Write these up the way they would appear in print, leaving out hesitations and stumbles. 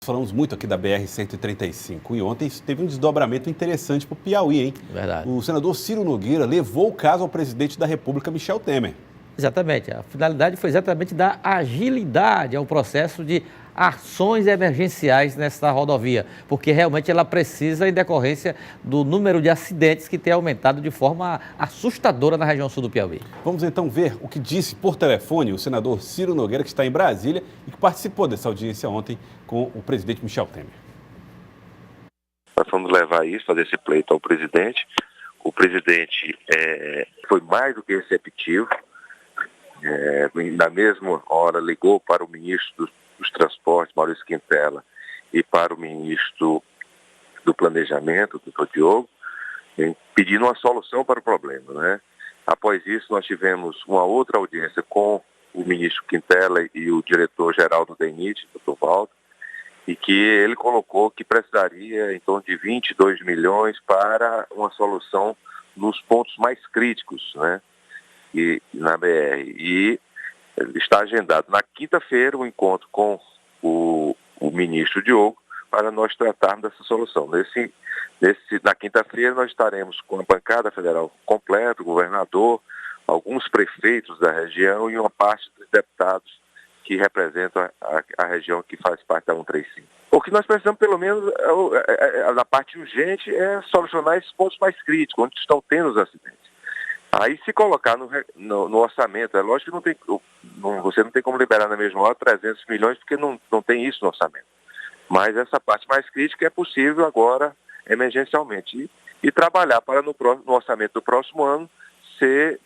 Falamos muito aqui da BR-135 e ontem teve um desdobramento interessante para o Piauí, hein? Verdade. O senador Ciro Nogueira levou o caso ao presidente da República, Michel Temer. Exatamente. A finalidade foi exatamente dar agilidade ao processo de ações emergenciais nessa rodovia, porque realmente ela precisa em decorrência do número de acidentes que tem aumentado de forma assustadora na região sul do Piauí. Vamos então ver o que disse por telefone o senador Ciro Nogueira, que está em Brasília e que participou dessa audiência ontem com o presidente Michel Temer. Nós vamos levar isso, fazer esse pleito ao presidente. O presidente foi mais do que receptivo. Na mesma hora ligou para o ministro dos Transportes, Maurício Quintela, e para o ministro do Planejamento, doutor Diogo, pedindo uma solução para o problema, né? Após isso, nós tivemos uma outra audiência com o ministro Quintela e o diretor-geral do DENIT, doutor Valdo, e que ele colocou que precisaria em torno de 22 milhões para uma solução nos pontos mais críticos, né? E na BR. E está agendado na quinta-feira um encontro com o ministro Diogo para nós tratarmos dessa solução. Na quinta-feira nós estaremos com a bancada federal completa, o governador, alguns prefeitos da região e uma parte dos deputados que representam a região que faz parte da 135. O que nós precisamos, pelo menos, na parte urgente, é solucionar esses pontos mais críticos, onde estão tendo os acidentes. Aí, se colocar no orçamento, é lógico que você não tem como liberar na mesma hora 300 milhões, porque não tem isso no orçamento. Mas essa parte mais crítica é possível agora, emergencialmente. E trabalhar para no orçamento do próximo ano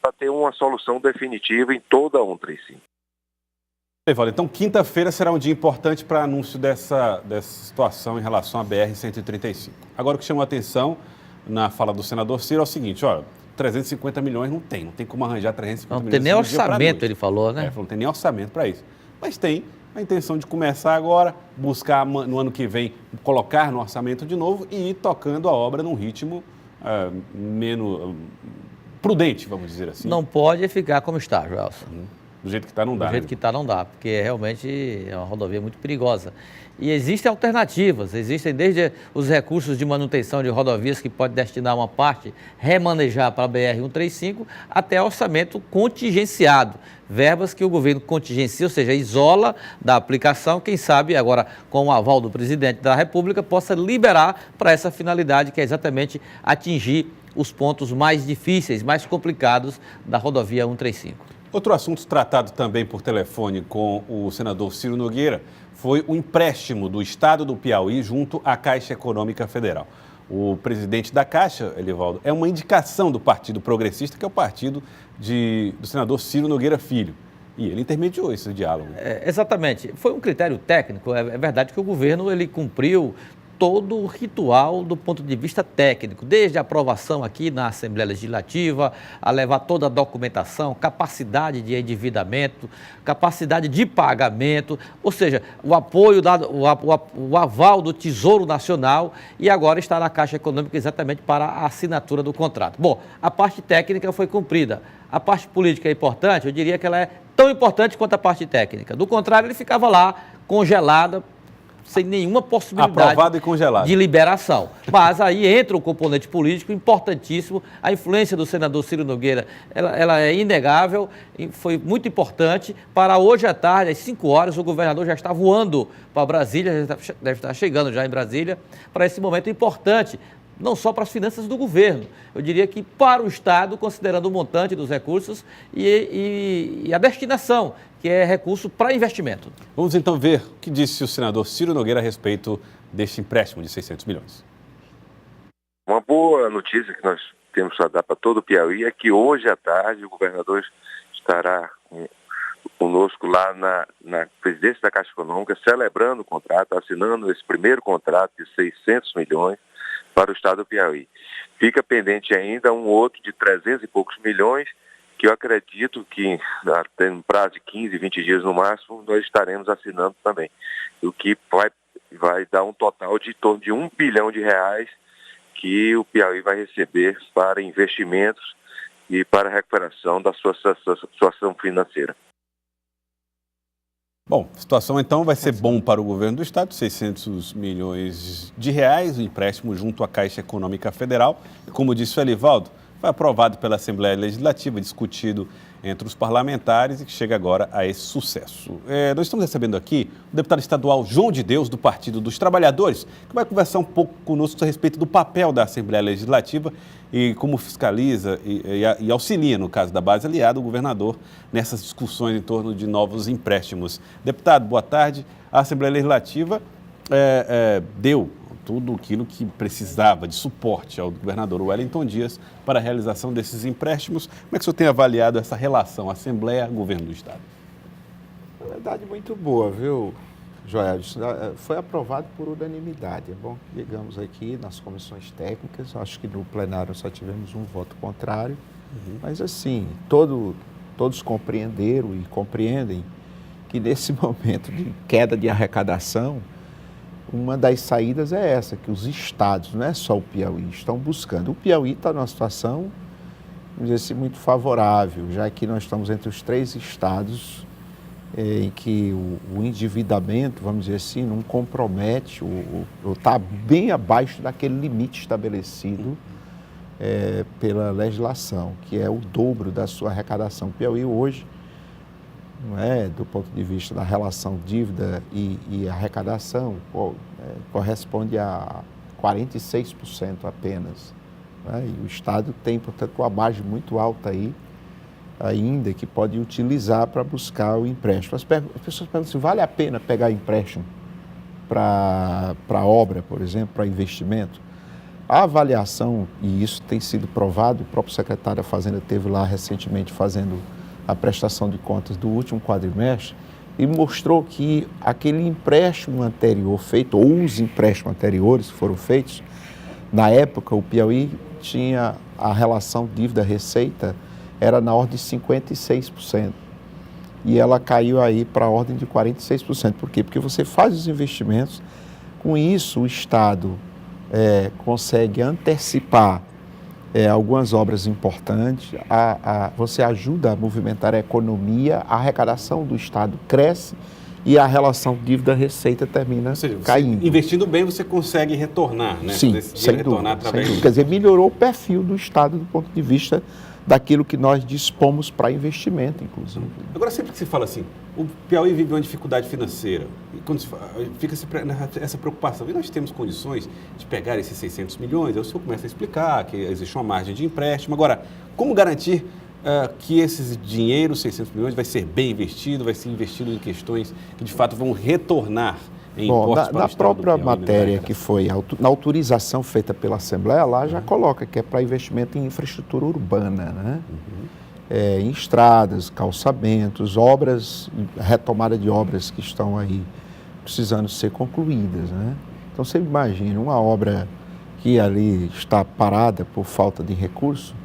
para ter uma solução definitiva em toda a 135. Evaldo, então quinta-feira será um dia importante para anúncio dessa situação em relação à BR-135. Agora, o que chamou a atenção na fala do senador Ciro é o seguinte, olha, 350 milhões não tem como arranjar 350 milhões. Não tem nem orçamento, ele falou, né? Não tem nem orçamento para isso. Mas tem a intenção de começar agora, buscar no ano que vem, colocar no orçamento de novo e ir tocando a obra num ritmo menos prudente, vamos dizer assim. Não pode ficar como está, Joelson. Do jeito que está, não dá. Do jeito que está, não dá, porque realmente é uma rodovia muito perigosa. E existem alternativas, existem desde os recursos de manutenção de rodovias que pode destinar uma parte, remanejar para a BR-135, até orçamento contingenciado. Verbas que o governo contingencia, ou seja, isola da aplicação, quem sabe agora com o aval do presidente da República possa liberar para essa finalidade, que é exatamente atingir os pontos mais difíceis, mais complicados da rodovia 135. Outro assunto tratado também por telefone com o senador Ciro Nogueira foi o empréstimo do Estado do Piauí junto à Caixa Econômica Federal. O presidente da Caixa, Elivaldo, é uma indicação do Partido Progressista, que é o partido do senador Ciro Nogueira Filho. E ele intermediou esse diálogo. Exatamente. Foi um critério técnico. É verdade que o governo ele cumpriu todo o ritual do ponto de vista técnico, desde a aprovação aqui na Assembleia Legislativa, a levar toda a documentação, capacidade de endividamento, capacidade de pagamento, ou seja, o apoio, o aval do Tesouro Nacional e agora está na Caixa Econômica exatamente para a assinatura do contrato. Bom, a parte técnica foi cumprida. A parte política é importante, eu diria que ela é tão importante quanto a parte técnica. Do contrário, ele ficava lá, congelada, sem nenhuma possibilidade aprovado e congelado de liberação. Mas aí entra o componente político importantíssimo, a influência do senador Ciro Nogueira, ela é inegável, e foi muito importante. Para hoje à tarde, às 5 horas, o governador já está voando para Brasília, deve estar chegando já em Brasília, para esse momento importante, não só para as finanças do governo, eu diria que para o Estado, considerando o montante dos recursos e a destinação, que é recurso para investimento. Vamos então ver o que disse o senador Ciro Nogueira a respeito deste empréstimo de 600 milhões. Uma boa notícia que nós temos para dar para todo o Piauí é que hoje à tarde o governador estará conosco lá na presidência da Caixa Econômica, celebrando o contrato, assinando esse primeiro contrato de 600 milhões para o Estado do Piauí. Fica pendente ainda um outro de 300 e poucos milhões, que eu acredito que, até um prazo de 15, 20 dias no máximo, nós estaremos assinando também. O que vai dar um total de em torno de R$1 bilhão que o Piauí vai receber para investimentos e para a recuperação da sua situação financeira. Bom, a situação então vai ser bom para o governo do estado, 600 milhões de reais, o empréstimo junto à Caixa Econômica Federal. E como disse o Elivaldo, foi aprovado pela Assembleia Legislativa, discutido entre os parlamentares e que chega agora a esse sucesso. Nós estamos recebendo aqui o deputado estadual João de Deus, do Partido dos Trabalhadores, que vai conversar um pouco conosco a respeito do papel da Assembleia Legislativa e como fiscaliza e auxilia, no caso da base aliada, o governador nessas discussões em torno de novos empréstimos. Deputado, boa tarde. A Assembleia Legislativa deu tudo aquilo que precisava de suporte ao governador Wellington Dias para a realização desses empréstimos. Como é que o senhor tem avaliado essa relação Assembleia-Governo do Estado? Na verdade, muito boa, viu, Joel? Foi aprovado por unanimidade. É bom que digamos aqui nas comissões técnicas, acho que no plenário só tivemos um voto contrário, mas assim, todos compreenderam e compreendem que nesse momento de queda de arrecadação, uma das saídas é essa, que os estados, não é só o Piauí, estão buscando. O Piauí está numa situação, vamos dizer assim, muito favorável, já que nós estamos entre os 3 estados em que o endividamento, vamos dizer assim, não compromete, ou está bem abaixo daquele limite estabelecido pela legislação, que é o dobro da sua arrecadação. O Piauí hoje, não é, do ponto de vista da relação dívida e arrecadação, corresponde a 46% apenas. Né? E o Estado tem, portanto, uma margem muito alta aí, ainda, que pode utilizar para buscar o empréstimo. As pessoas perguntam se vale a pena pegar empréstimo para obra, por exemplo, para investimento. A avaliação, e isso tem sido provado, o próprio secretário da Fazenda esteve lá recentemente fazendo a prestação de contas do último quadrimestre e mostrou que aquele empréstimo anterior feito, ou os empréstimos anteriores que foram feitos, na época o Piauí tinha a relação dívida-receita, era na ordem de 56%. E ela caiu aí para a ordem de 46%. Por quê? Porque você faz os investimentos, com isso o Estado consegue antecipar algumas obras importantes, você ajuda a movimentar a economia, a arrecadação do Estado cresce e a relação dívida-receita termina caindo. Investindo bem, você consegue retornar, né? Sim, sem dúvida. Quer dizer, melhorou o perfil do Estado do ponto de vista daquilo que nós dispomos para investimento, inclusive. Agora, sempre que se fala assim, o Piauí vive uma dificuldade financeira, e quando fica essa preocupação, e nós temos condições de pegar esses 600 milhões, aí o senhor começa a explicar que existe uma margem de empréstimo. Agora, como garantir que esse dinheiro, 600 milhões, vai ser bem investido, vai ser investido em questões que, de fato, vão retornar em impostos para o Estado? Na própria matéria que foi, na autorização feita pela Assembleia, lá já coloca que é para investimento em infraestrutura urbana, né? Em estradas, calçamentos, obras, retomada de obras que estão aí precisando ser concluídas, né? Então, você imagina uma obra que ali está parada por falta de recurso,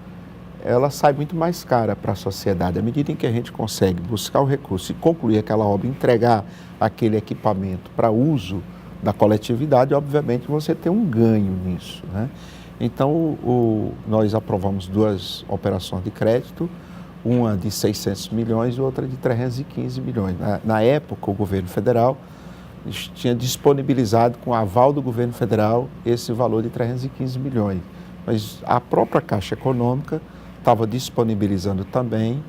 ela sai muito mais cara para a sociedade. À medida em que a gente consegue buscar o recurso e concluir aquela obra, entregar aquele equipamento para uso da coletividade, obviamente você tem um ganho nisso, né? Então, nós aprovamos 2 operações de crédito, uma de 600 milhões e outra de 315 milhões. Na época, o governo federal tinha disponibilizado, com o aval do governo federal, esse valor de 315 milhões. Mas a própria Caixa Econômica estava disponibilizando também,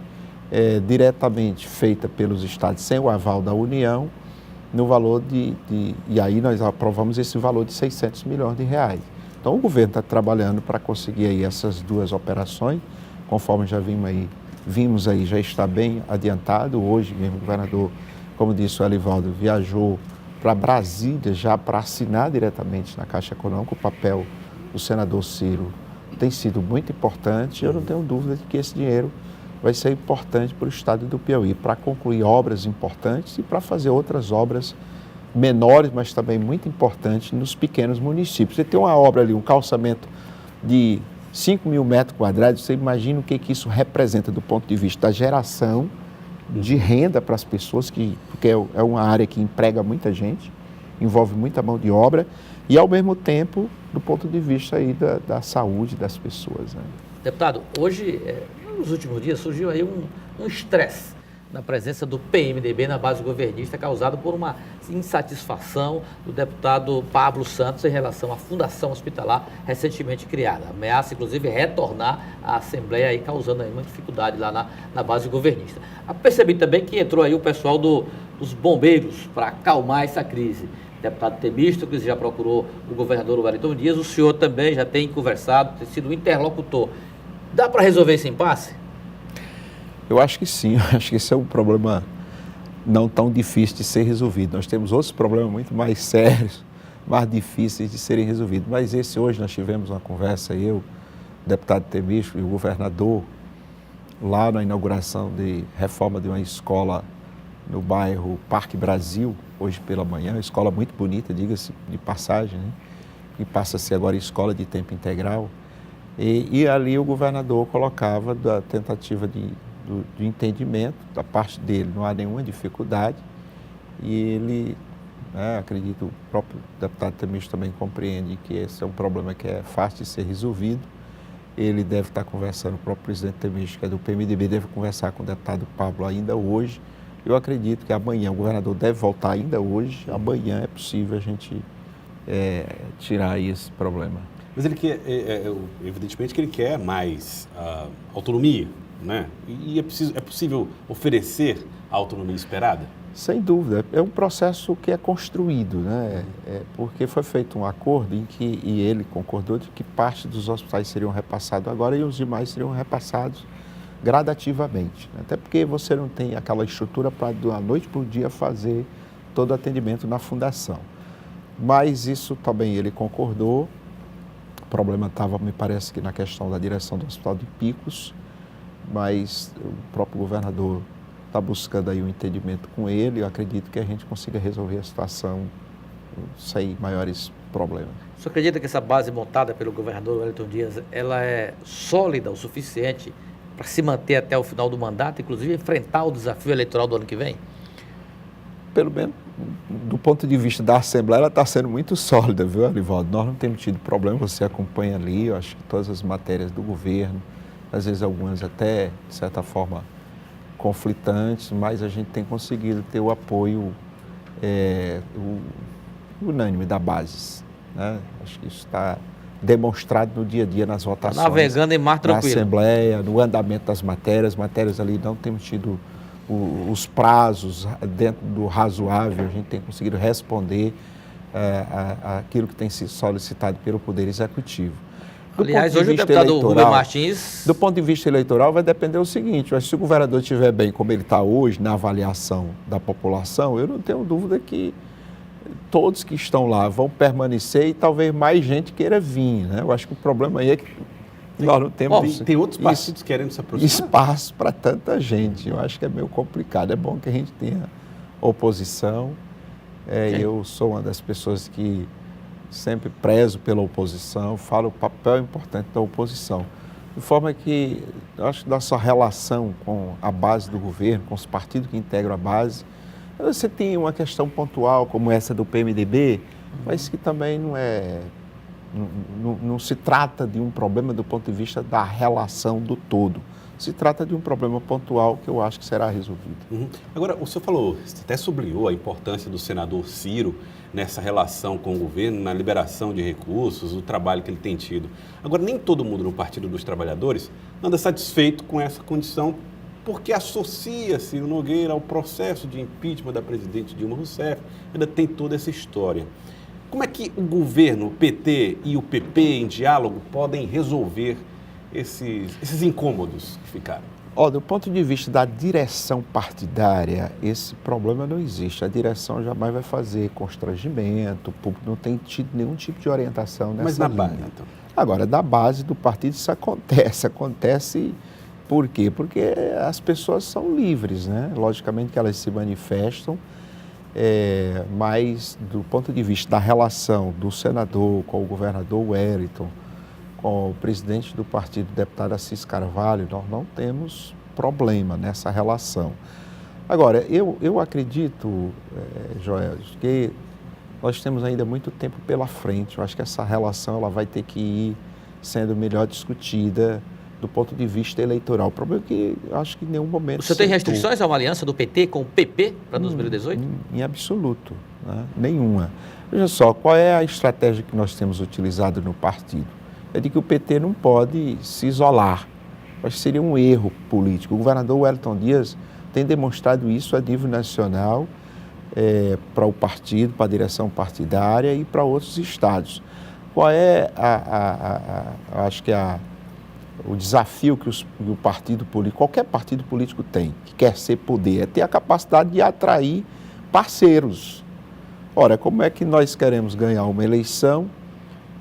diretamente feita pelos estados, sem o aval da União, no valor e aí nós aprovamos esse valor de 600 milhões de reais. Então, o governo está trabalhando para conseguir aí essas 2 operações, conforme já vimos aí, já está bem adiantado. Hoje mesmo o governador, como disse o Elivaldo, viajou para Brasília já para assinar diretamente na Caixa Econômica. O papel do senador Ciro tem sido muito importante. Eu não tenho dúvida de que esse dinheiro vai ser importante para o estado do Piauí, para concluir obras importantes e para fazer outras obras menores, mas também muito importantes nos pequenos municípios. Você tem uma obra ali, um calçamento de 5 mil metros quadrados, você imagina o que isso representa do ponto de vista da geração de renda para as pessoas, porque é uma área que emprega muita gente, envolve muita mão de obra, e ao mesmo tempo do ponto de vista aí da saúde das pessoas, né? Deputado, hoje, nos últimos dias, surgiu aí um estresse na presença do PMDB na base governista, causado por uma insatisfação do deputado Pablo Santos em relação à Fundação Hospitalar recentemente criada. Ameaça, inclusive, retornar à Assembleia, aí, causando aí uma dificuldade lá na base governista. Percebi também que entrou aí o pessoal dos bombeiros para acalmar essa crise. O deputado Temístocles já procurou o governador Wellington Dias, o senhor também já tem conversado, tem sido um interlocutor. Dá para resolver esse impasse? Eu acho que sim, eu acho que esse é um problema não tão difícil de ser resolvido. Nós temos outros problemas muito mais sérios, mais difíceis de serem resolvidos. Mas esse hoje nós tivemos uma conversa, eu, o deputado Temístocles e o governador, lá na inauguração de reforma de uma escola no bairro Parque Brasil, hoje pela manhã, uma escola muito bonita, diga-se de passagem, né? E passa a ser agora escola de tempo integral. E ali o governador colocava da tentativa de entendimento da parte dele, não há nenhuma dificuldade, e ele, acredito, o próprio deputado Temístocles também compreende que esse é um problema que é fácil de ser resolvido. Ele deve estar conversando, o próprio presidente Temístocles, que é do PMDB, deve conversar com o deputado Pablo ainda hoje. Eu acredito que amanhã, o governador deve voltar ainda hoje, amanhã é possível a gente tirar aí esse problema. Mas ele quer, evidentemente que ele quer mais autonomia, né? E é possível oferecer a autonomia esperada? Sem dúvida, é um processo que é construído, né? Porque foi feito um acordo em que, e ele concordou de que parte dos hospitais seriam repassados agora e os demais seriam repassados gradativamente. Até porque você não tem aquela estrutura para, da noite para o dia, fazer todo o atendimento na fundação. Mas isso também ele concordou. O problema estava, me parece, que na questão da direção do Hospital de Picos, mas o próprio governador está buscando aí um entendimento com ele. Eu acredito que a gente consiga resolver a situação sem maiores problemas. O senhor acredita que essa base montada pelo governador Wellington Dias, ela é sólida o suficiente para se manter até o final do mandato, inclusive enfrentar o desafio eleitoral do ano que vem? Pelo menos, do ponto de vista da Assembleia, ela está sendo muito sólida, viu, Arivaldo? Nós não temos tido problema, você acompanha ali, eu acho que todas as matérias do governo, às vezes algumas até, de certa forma, conflitantes, mas a gente tem conseguido ter o apoio unânime da base, né? Acho que isso está demonstrado no dia a dia nas votações. Navegando em mar tranquilo. Na Assembleia, no andamento das matérias ali não temos tido os prazos dentro do razoável, a gente tem conseguido responder aquilo que tem sido solicitado pelo Poder Executivo. Aliás, hoje o deputado Rubem Martins... Do ponto de vista eleitoral, vai depender do seguinte, mas se o governador estiver bem como ele está hoje, na avaliação da população, eu não tenho dúvida que todos que estão lá vão permanecer e talvez mais gente queira vir, né? Eu acho que o problema aí é que nós não temos... Tem outros partidos querendo se aproximar? Espaço para tanta gente. Eu acho que é meio complicado. É bom que a gente tenha oposição. Eu sou uma das pessoas que sempre prezo pela oposição, falo o papel importante da oposição. De forma que, eu acho que nossa relação com a base do governo, com os partidos que integram a base, você tem uma questão pontual como essa do PMDB, mas que também não se trata de um problema do ponto de vista da relação do todo. Se trata de um problema pontual que eu acho que será resolvido. Uhum. Agora, o senhor falou, até sublinhou a importância do senador Ciro nessa relação com o governo, na liberação de recursos, o trabalho que ele tem tido. Agora, nem todo mundo no Partido dos Trabalhadores anda satisfeito com essa condição, porque associa Ciro Nogueira ao processo de impeachment da presidente Dilma Rousseff, ainda tem toda essa história. Como é que o governo, o PT e o PP, em diálogo, podem resolver esses incômodos que ficaram? Do ponto de vista da direção partidária, esse problema não existe. A direção jamais vai fazer constrangimento, o público não tem tido nenhum tipo de orientação nessa Mas na linha. base, então? Agora, da base do partido isso acontece. Acontece por quê? Porque as pessoas são livres, né? Logicamente que elas se manifestam, mas do ponto de vista da relação do senador com o governador Wellington, com o presidente do partido, o deputado Assis Carvalho, nós não temos problema nessa relação. Agora, eu acredito, Joel, que nós temos ainda muito tempo pela frente. Eu acho que essa relação ela vai ter que ir sendo melhor discutida do ponto de vista eleitoral. O problema é que eu acho que em nenhum momento... Você tem restrições a uma aliança do PT com o PP para 2018? Em absoluto, né? Nenhuma. Veja só, qual é a estratégia que nós temos utilizado no partido? É de que o PT não pode se isolar. Acho que seria um erro político. O governador Wellington Dias tem demonstrado isso a nível nacional, para o partido, para a direção partidária e para outros estados. Qual é acho que o desafio que o partido político, qualquer partido político tem, que quer ser poder, é ter a capacidade de atrair parceiros. Ora, como é que nós queremos ganhar uma eleição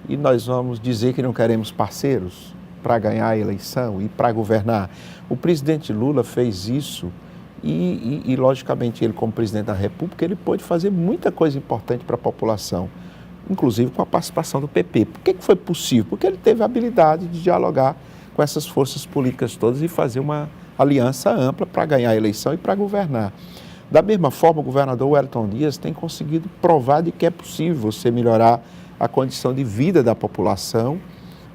e nós vamos dizer que não queremos parceiros para ganhar a eleição e para governar? O presidente Lula fez isso e, logicamente, ele como presidente da República, ele pôde fazer muita coisa importante para a população, inclusive com a participação do PP. Por que foi possível? Porque ele teve a habilidade de dialogar com essas forças políticas todas e fazer uma aliança ampla para ganhar a eleição e para governar. Da mesma forma, o governador Wellington Dias tem conseguido provar de que é possível você melhorar a condição de vida da população,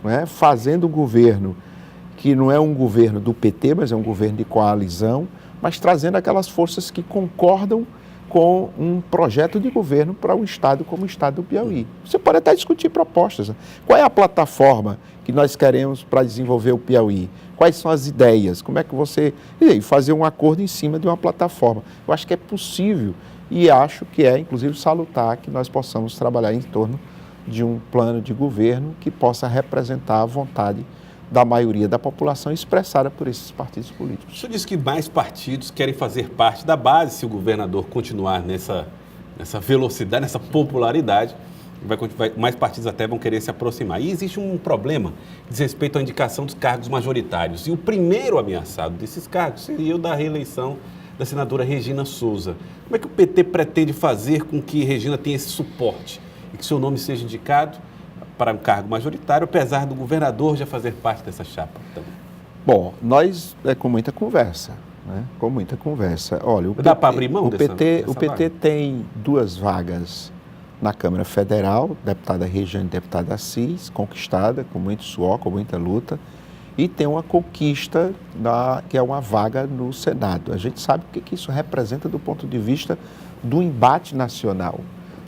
não é? Fazendo um governo que não é um governo do PT, mas é um governo de coalizão, mas trazendo aquelas forças que concordam com um projeto de governo para o Estado como o Estado do Piauí. Você pode até discutir propostas. Qual é a plataforma que nós queremos para desenvolver o Piauí? Quais são as ideias? Como é que você... E fazer um acordo em cima de uma plataforma. Eu acho que é possível e acho que é, inclusive, salutar que nós possamos trabalhar em torno de um plano de governo que possa representar a vontade da maioria da população expressada por esses partidos políticos. O senhor disse que mais partidos querem fazer parte da base se o governador continuar nessa velocidade, nessa popularidade. Mais partidos até vão querer se aproximar. E existe um problema que diz respeito à indicação dos cargos majoritários. E o primeiro ameaçado desses cargos seria o da reeleição da senadora Regina Souza. Como é que o PT pretende fazer com que Regina tenha esse suporte e que seu nome seja indicado para um cargo majoritário, apesar do governador já fazer parte dessa chapa também? Bom, nós com muita conversa, né? Com muita conversa. Olha, dá para abrir mão dessa o PT tem 2 vagas na Câmara Federal, deputada Regiane e deputada Assis, conquistada com muito suor, com muita luta, e tem uma conquista que é uma vaga no Senado. A gente sabe o que isso representa do ponto de vista do embate nacional.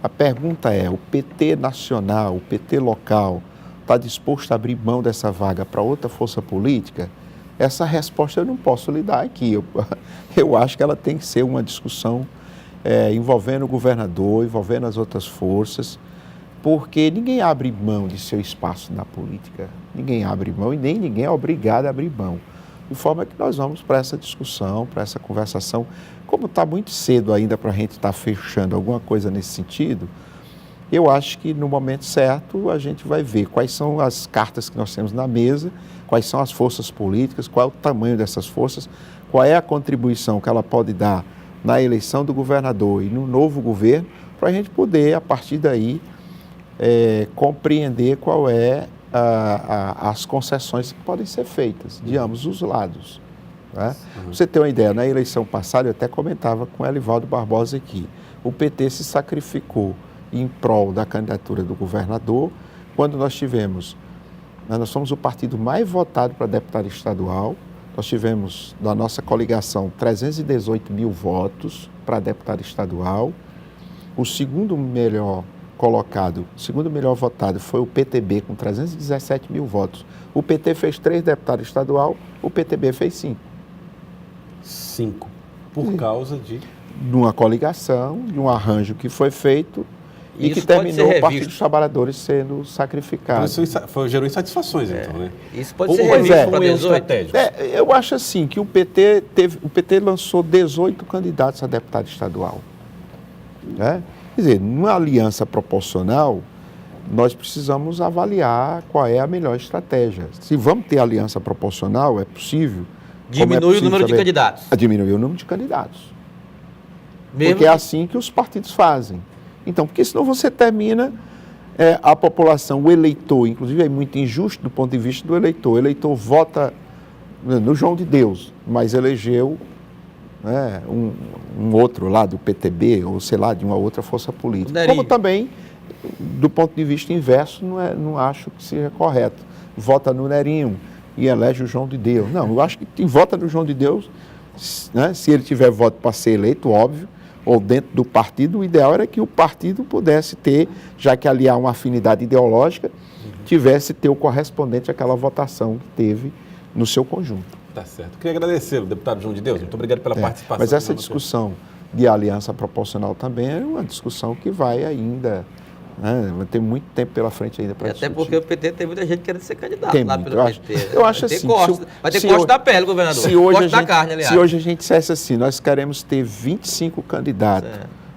A pergunta é, o PT nacional, o PT local, está disposto a abrir mão dessa vaga para outra força política? Essa resposta eu não posso lhe dar aqui. Eu acho que ela tem que ser uma discussão envolvendo o governador, envolvendo as outras forças, porque ninguém abre mão de seu espaço na política. Ninguém abre mão e nem ninguém é obrigado a abrir mão. De forma que nós vamos para essa discussão, para essa conversação. Como está muito cedo ainda para a gente estar fechando alguma coisa nesse sentido, eu acho que no momento certo a gente vai ver quais são as cartas que nós temos na mesa, quais são as forças políticas, qual é o tamanho dessas forças, qual é a contribuição que ela pode dar na eleição do governador e no novo governo, para a gente poder, a partir daí, compreender qual é as concessões que podem ser feitas de ambos os lados. Né? Pra você ter uma ideia, na eleição passada, eu até comentava com o Elivaldo Barbosa aqui, o PT se sacrificou em prol da candidatura do governador, quando nós somos o partido mais votado para deputado estadual, nós tivemos, da nossa coligação, 318 mil votos para deputado estadual, o segundo melhor colocado, o segundo melhor votado foi o PTB, com 317 mil votos. O PT fez 3 deputados estadual, o PTB fez 5. 5, por causa de uma coligação, de um arranjo que foi feito e que pode terminou ser o Partido revisto. dos Trabalhadores sendo sacrificado. Isso gerou insatisfações, então, né? Isso pode ser Ou revisto é para um erro 18. estratégico? Eu acho assim que o PT lançou 18 candidatos a deputado estadual. Né? Quer dizer, numa aliança proporcional, nós precisamos avaliar qual é a melhor estratégia. Se vamos ter aliança proporcional, é possível. Diminui o número de candidatos. Diminuir o número de candidatos. Mesmo Porque é assim que os partidos fazem. Então, porque senão você termina a população, o eleitor, inclusive é muito injusto do ponto de vista do eleitor. O eleitor vota no João de Deus, mas elegeu um outro lá do PTB, ou sei lá, de uma outra força política. Como também, do ponto de vista inverso, não acho que seja correto. Vota no Nerinho, e elege o João de Deus. Não, eu acho que quem vota no João de Deus, né, se ele tiver voto para ser eleito, óbvio, ou dentro do partido, o ideal era que o partido pudesse ter, já que ali há uma afinidade ideológica, tivesse ter o correspondente àquela votação que teve no seu conjunto. Tá certo. Queria agradecer o deputado João de Deus. Muito obrigado pela participação. Mas essa discussão de aliança proporcional também é uma discussão que vai ainda, né, vai ter muito tempo pela frente ainda para discutir. Até porque o PT tem muita gente querendo ser candidato tem lá muito, pelo PT. Eu acho assim. Vai ter corte da pele, governador. Corte da carne, aliás. Se hoje a gente dissesse assim, nós queremos ter 25 candidatos,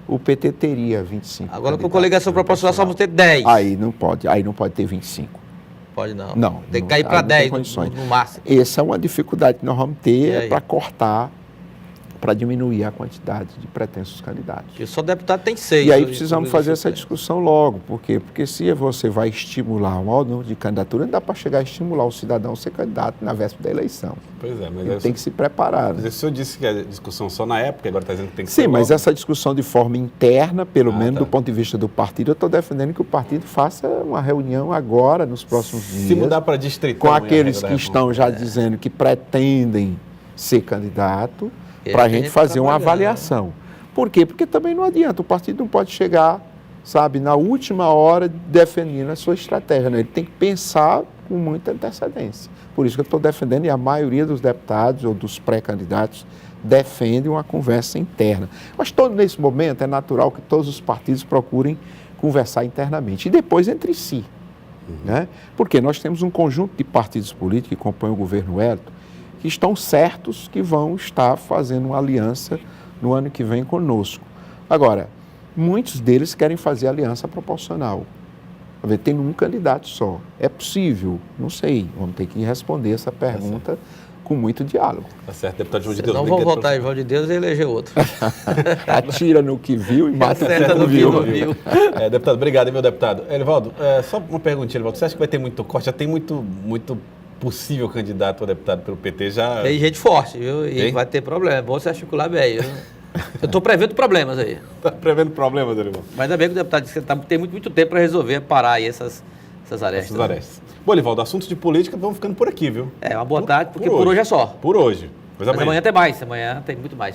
o PT teria 25 Agora com coligação proporcional só vamos ter 10. Aí não pode ter 25. Pode não. Não. Tem que cair para 10 no máximo. Essa é uma dificuldade que nós vamos ter para cortar, para diminuir a quantidade de pretensos candidatos. Porque só deputado tem 6. E aí precisamos fazer essa discussão logo. Por quê? Porque se você vai estimular um maior número de candidatura, não dá para chegar a estimular o cidadão a ser candidato na véspera da eleição. Pois é, mas ele tem que se preparar. Mas o senhor disse que a discussão só na época, agora está dizendo que tem que ser logo. Mas essa discussão de forma interna, pelo menos do ponto de vista do partido, eu estou defendendo que o partido faça uma reunião agora, nos próximos dias. Se mudar para distritão. Com aqueles que estão já dizendo que pretendem ser candidato, para a gente fazer uma avaliação. Por quê? Porque também não adianta, o partido não pode chegar, sabe, na última hora definindo a sua estratégia, né? Ele tem que pensar com muita antecedência. Por isso que eu estou defendendo, e a maioria dos deputados ou dos pré-candidatos defende uma conversa interna. Mas nesse momento é natural que todos os partidos procurem conversar internamente e depois entre si. Né? Porque nós temos um conjunto de partidos políticos que compõem o governo Wellington, que estão certos que vão estar fazendo uma aliança no ano que vem conosco. Agora, muitos deles querem fazer aliança proporcional. Tem um candidato só. É possível? Não sei. Vamos ter que responder essa pergunta com muito diálogo. Tá certo, deputado João de Deus. Não vão votar em João de Deus e eleger outro. Atira no que viu e mata no que não viu. Deputado, obrigado, meu deputado. Elivaldo, só uma perguntinha, Elivaldo. Você acha que vai ter muito corte? Já tem muito possível candidato a deputado pelo PT já... Tem gente forte, viu? E vai ter problema. É bom você articular bem, viu? Eu estou prevendo problemas aí. Está prevendo problemas, Elivaldo? Mas ainda bem que o deputado disse que tem muito tempo para resolver, parar aí essas arestas. Essas arestas. Bom, Elivaldo, assuntos de política vão ficando por aqui, viu? Uma boa tarde, porque por hoje é só. Por hoje. Mas amanhã tem mais, amanhã tem muito mais.